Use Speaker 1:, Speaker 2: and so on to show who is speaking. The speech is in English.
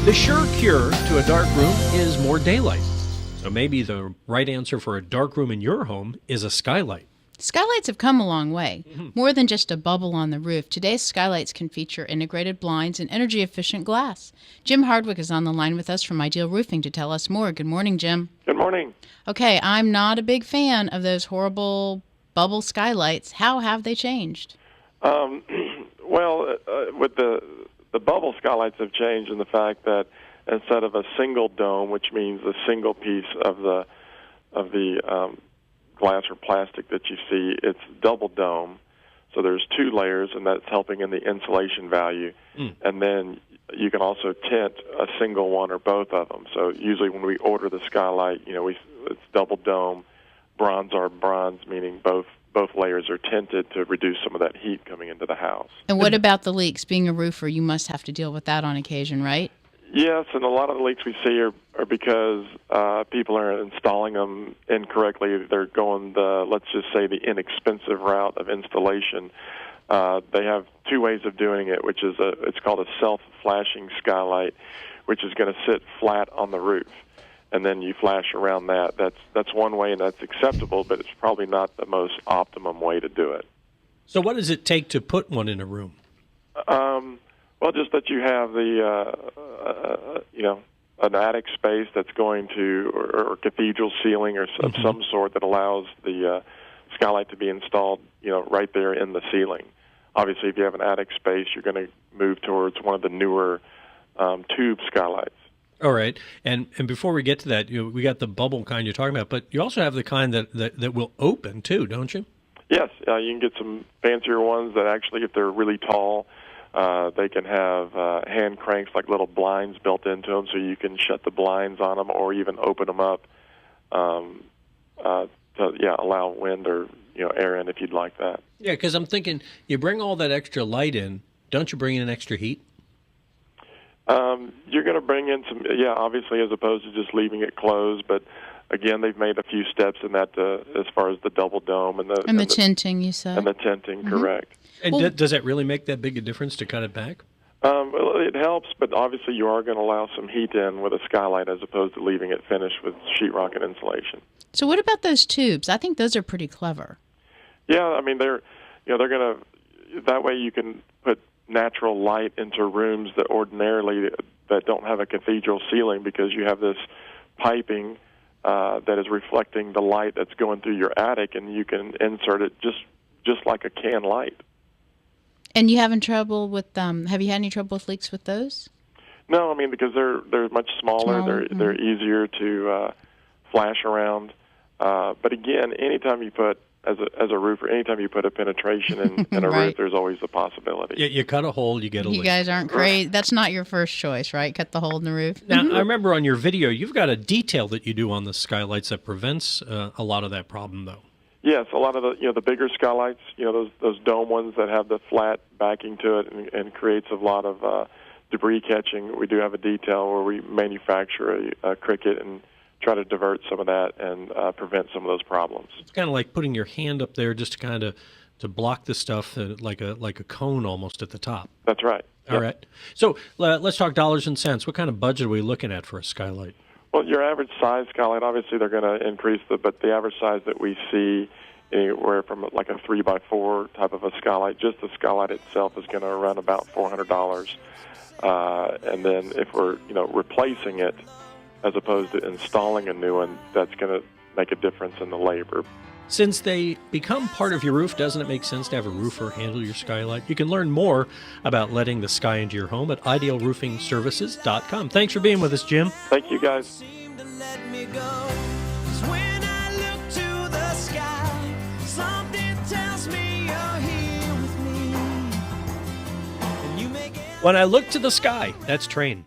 Speaker 1: The sure cure to a dark room is more daylight. So maybe the right answer for a dark room in your home is a skylight.
Speaker 2: Skylights have come a long way. More than just a bubble on the roof, today's skylights can feature integrated blinds and energy-efficient glass. Jim Hardwick is on the line with us from Ideal Roofing to tell us more. Good morning, Jim.
Speaker 3: Good morning.
Speaker 2: Okay, I'm not a big fan of those horrible bubble skylights. How have they changed?
Speaker 3: With the bubble skylights have changed in the fact that instead of a single dome, which means a single piece of the glass or plastic that you see, it's double dome. So there's two layers, and that's helping in the insulation value. And then you can also tint a single one or both of them. So usually when we order the skylight, it's double dome, bronze on bronze, meaning both layers are tinted to reduce some of that heat coming into the house.
Speaker 2: And what about the leaks? Being a roofer, you must have to deal with that on occasion, right?
Speaker 3: Yes, and a lot of the leaks we see are because people are installing them incorrectly. They're going let's just say, the inexpensive route of installation. They have two ways of doing it, which is it's called a self-flashing skylight, which is going to sit flat on the roof, and then you flash around that. That's one way, and that's acceptable, but it's probably not the most optimum way to do it.
Speaker 1: So what does it take to put one in a room?
Speaker 3: Well, just that you have an attic space that's going to, or cathedral ceiling or of some sort that allows the skylight to be installed, right there in the ceiling. Obviously, if you have an attic space, you're going to move towards one of the newer tube skylights.
Speaker 1: All right, and before we get to that, we got the bubble kind you're talking about, but you also have the kind that will open too, don't you?
Speaker 3: Yes, you can get some fancier ones that actually, if they're really tall, they can have hand cranks, like little blinds built into them, so you can shut the blinds on them or even open them up to allow wind or air in if you'd like that.
Speaker 1: Yeah, because I'm thinking you bring all that extra light in, don't you bring in extra heat?
Speaker 3: You're going to bring in some, obviously, as opposed to just leaving it closed, but again, they've made a few steps in that as far as the double dome and the
Speaker 2: tinting, you said.
Speaker 3: And the tinting, correct.
Speaker 1: And does that really make that big a difference to cut it back?
Speaker 3: Well, it helps, but obviously you are going to allow some heat in with a skylight as opposed to leaving it finished with sheetrock and insulation.
Speaker 2: So what about those tubes? I think those are pretty clever.
Speaker 3: Yeah, I mean, they're going to, that way you can put natural light into rooms that ordinarily that don't have a cathedral ceiling, because you have this piping that is reflecting the light that's going through your attic, and you can insert it just like a can light.
Speaker 2: And you having trouble with have you had any trouble with leaks with those?
Speaker 3: No, I mean, because they're much smaller. They're easier to flash around. But again, anytime you put as a roofer, anytime you put a penetration in a
Speaker 2: right.
Speaker 3: roof, there's always a possibility.
Speaker 1: Yeah, you cut a hole, you get a leak.
Speaker 2: You guys aren't crazy. That's not your first choice, right? Cut the hole in the roof.
Speaker 1: Now, I remember on your video, you've got a detail that you do on the skylights that prevents a lot of that problem, though.
Speaker 3: Yes, a lot of the bigger skylights, those dome ones that have the flat backing to it and creates a lot of debris catching. We do have a detail where we manufacture a cricket and try to divert some of that and prevent some of those problems.
Speaker 1: It's kind of like putting your hand up there just to kind of to block the stuff like a cone almost at the top.
Speaker 3: That's right.
Speaker 1: All right. So let's talk dollars and cents. What kind of budget are we looking at for a skylight?
Speaker 3: Well, your average size skylight, obviously they're going to increase, but the average size that we see anywhere from like a 3x4 type of a skylight, just the skylight itself is going to run about $400. And then if we're replacing it as opposed to installing a new one, that's going to make a difference in the labor.
Speaker 1: Since they become part of your roof, doesn't it make sense to have a roofer handle your skylight? You can learn more about letting the sky into your home at idealroofingservices.com. Thanks for being with us, Jim.
Speaker 3: Thank you, guys.
Speaker 1: When I look to the sky, that's Train.